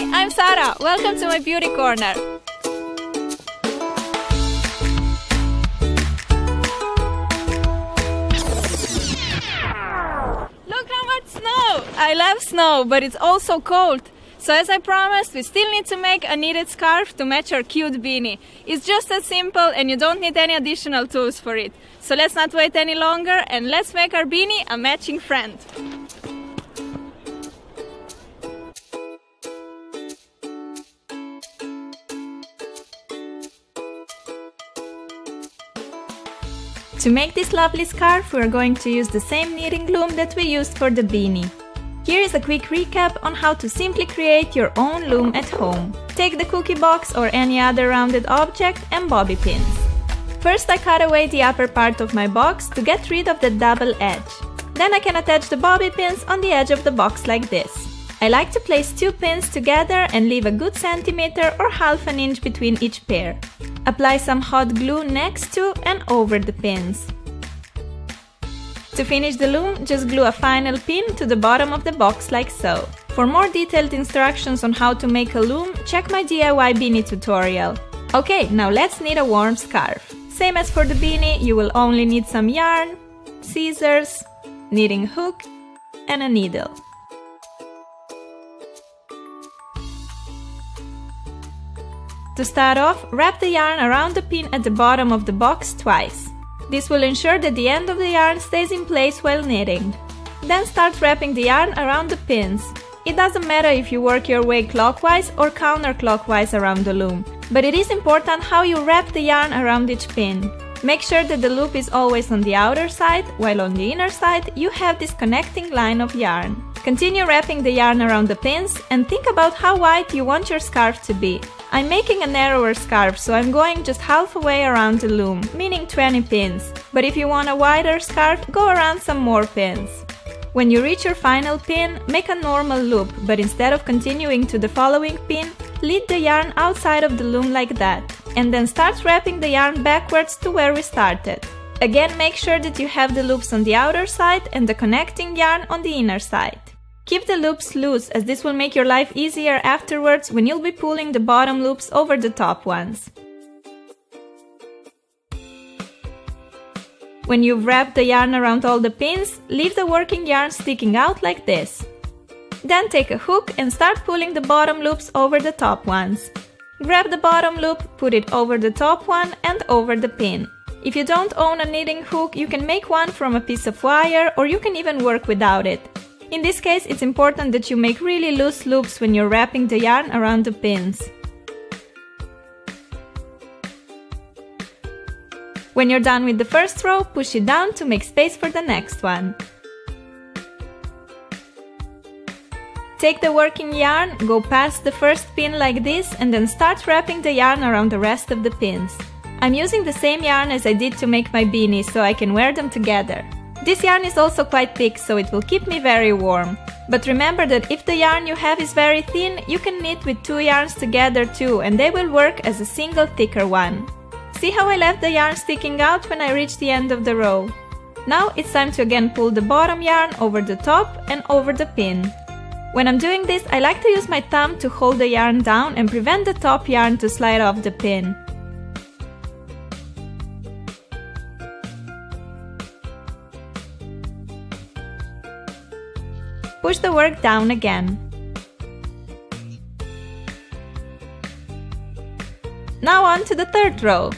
Hi, I'm Sara. Welcome to my beauty corner. Look how much snow! I love snow, but it's also cold. So as I promised, we still need to make a knitted scarf to match our cute beanie. It's just as simple and you don't need any additional tools for it. So let's not wait any longer and let's make our beanie a matching friend. To make this lovely scarf, we are going to use the same knitting loom that we used for the beanie. Here is a quick recap on how to simply create your own loom at home. Take the cookie box or any other rounded object and bobby pins. First I cut away the upper part of my box to get rid of the double edge. Then I can attach the bobby pins on the edge of the box like this. I like to place 2 pins together and leave a good centimeter or half an inch between each pair. Apply some hot glue next to and over the pins. To finish the loom, just glue a final pin to the bottom of the box like so. For more detailed instructions on how to make a loom, check my DIY beanie tutorial. Okay, now let's knit a warm scarf. Same as for the beanie, you will only need some yarn, scissors, knitting hook and a needle. To start off, wrap the yarn around the pin at the bottom of the box twice. This will ensure that the end of the yarn stays in place while knitting. Then start wrapping the yarn around the pins. It doesn't matter if you work your way clockwise or counterclockwise around the loom, but it is important how you wrap the yarn around each pin. Make sure that the loop is always on the outer side, while on the inner side you have this connecting line of yarn. Continue wrapping the yarn around the pins and think about how wide you want your scarf to be. I'm making a narrower scarf, so I'm going just halfway around the loom, meaning 20 pins. But if you want a wider scarf, go around some more pins. When you reach your final pin, make a normal loop, but instead of continuing to the following pin, lead the yarn outside of the loom like that, and then start wrapping the yarn backwards to where we started. Again, make sure that you have the loops on the outer side and the connecting yarn on the inner side. Keep the loops loose, as this will make your life easier afterwards when you'll be pulling the bottom loops over the top ones. When you've wrapped the yarn around all the pins, leave the working yarn sticking out like this. Then take a hook and start pulling the bottom loops over the top ones. Grab the bottom loop, put it over the top one and over the pin. If you don't own a knitting hook, you can make one from a piece of wire or you can even work without it. In this case, it's important that you make really loose loops when you're wrapping the yarn around the pins. When you're done with the first row, push it down to make space for the next one. Take the working yarn, go past the first pin like this and then start wrapping the yarn around the rest of the pins. I'm using the same yarn as I did to make my beanie, so I can wear them together. This yarn is also quite thick, so it will keep me very warm. But remember that if the yarn you have is very thin, you can knit with 2 yarns together too, and they will work as a single thicker one. See how I left the yarn sticking out when I reached the end of the row? Now it's time to again pull the bottom yarn over the top and over the pin. When I'm doing this, I like to use my thumb to hold the yarn down and prevent the top yarn to slide off the pin. Push the work down again. Now on to the third row.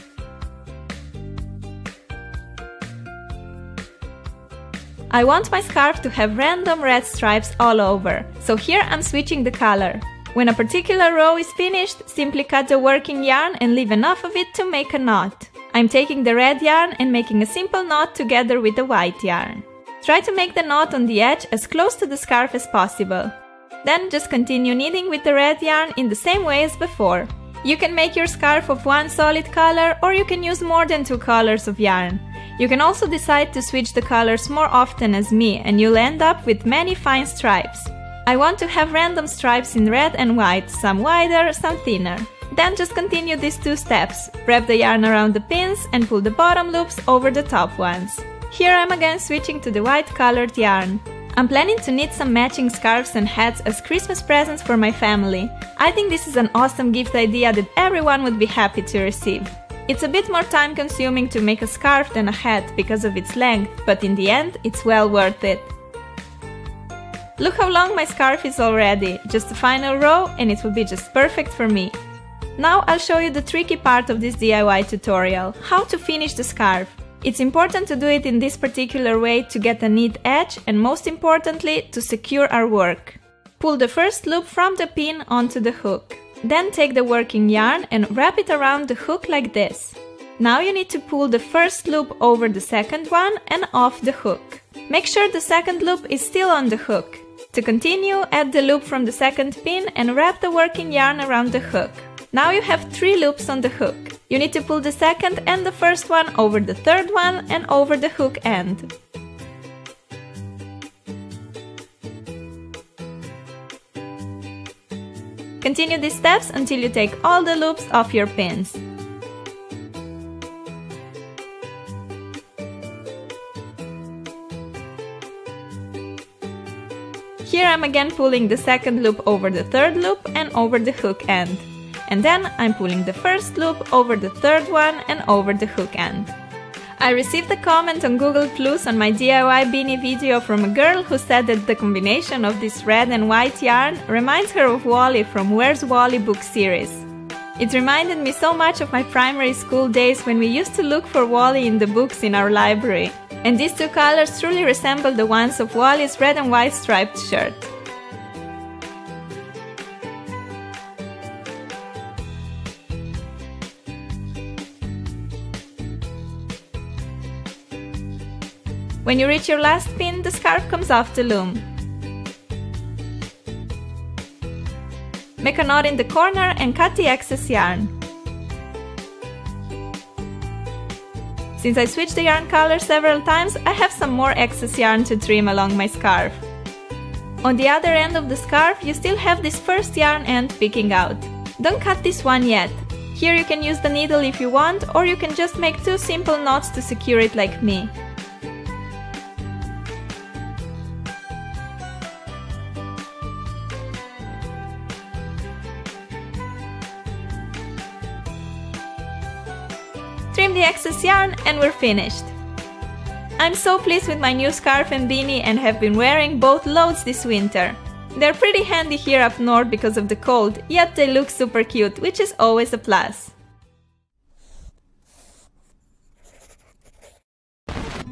I want my scarf to have random red stripes all over, so here I'm switching the color. When a particular row is finished, simply cut the working yarn and leave enough of it to make a knot. I'm taking the red yarn and making a simple knot together with the white yarn. Try to make the knot on the edge as close to the scarf as possible. Then just continue knitting with the red yarn in the same way as before. You can make your scarf of one solid color or you can use more than 2 colors of yarn. You can also decide to switch the colors more often as me and you'll end up with many fine stripes. I want to have random stripes in red and white, some wider, some thinner. Then just continue these 2 steps. Wrap the yarn around the pins and pull the bottom loops over the top ones. Here I'm again switching to the white colored yarn. I'm planning to knit some matching scarves and hats as Christmas presents for my family. I think this is an awesome gift idea that everyone would be happy to receive. It's a bit more time consuming to make a scarf than a hat because of its length, but in the end, it's well worth it. Look how long my scarf is already, just the final row and it will be just perfect for me. Now I'll show you the tricky part of this DIY tutorial, how to finish the scarf. It's important to do it in this particular way to get a neat edge and most importantly to secure our work. Pull the first loop from the pin onto the hook. Then take the working yarn and wrap it around the hook like this. Now you need to pull the first loop over the second one and off the hook. Make sure the second loop is still on the hook. To continue, add the loop from the second pin and wrap the working yarn around the hook. Now you have 3 loops on the hook. You need to pull the second and the first one over the third one and over the hook end. Continue these steps until you take all the loops off your pins. Here I'm again pulling the second loop over the third loop and over the hook end. And then I'm pulling the first loop over the third one and over the hook end. I received a comment on Google Plus on my DIY beanie video from a girl who said that the combination of this red and white yarn reminds her of Wally from Where's Wally book series. It reminded me so much of my primary school days when we used to look for Wally in the books in our library. And these 2 colors truly resemble the ones of Wally's red and white striped shirt. When you reach your last pin, the scarf comes off the loom. Make a knot in the corner and cut the excess yarn. Since I switched the yarn color several times, I have some more excess yarn to trim along my scarf. On the other end of the scarf, you still have this first yarn end peeking out. Don't cut this one yet. Here you can use the needle if you want, or you can just make 2 simple knots to secure it like me. Trim the excess yarn and we're finished. I'm so pleased with my new scarf and beanie and have been wearing both loads this winter. They're pretty handy here up north because of the cold, yet they look super cute, which is always a plus.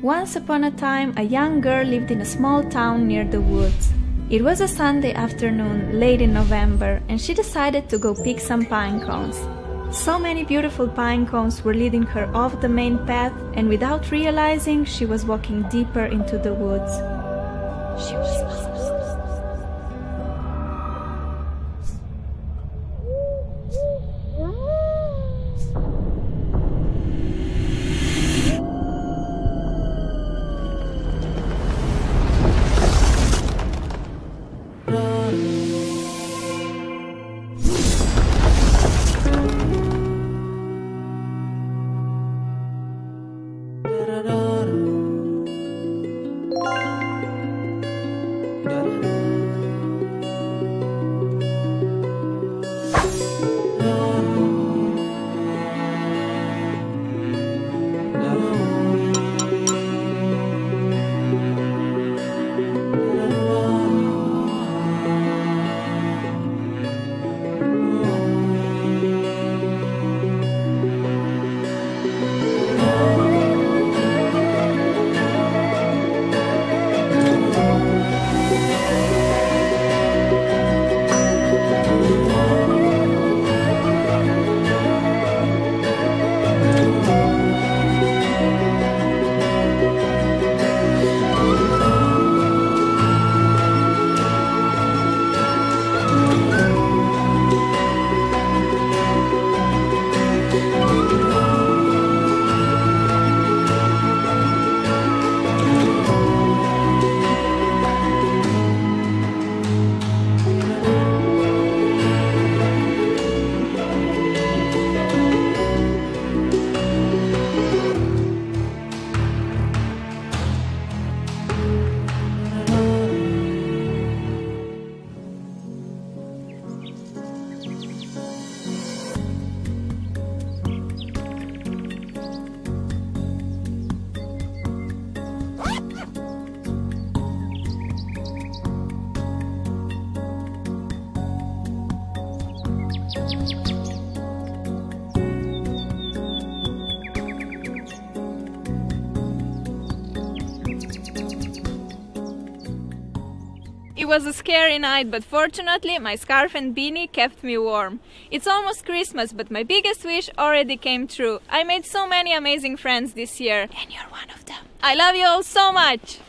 Once upon a time, a young girl lived in a small town near the woods. It was a Sunday afternoon, late in November, and she decided to go pick some pine cones. So many beautiful pine cones were leading her off the main path, and without realizing, she was walking deeper into the woods. She was lost. It was a scary night, but fortunately my scarf and beanie kept me warm. It's almost Christmas, but my biggest wish already came true. I made so many amazing friends this year, and you're one of them. I love you all so much!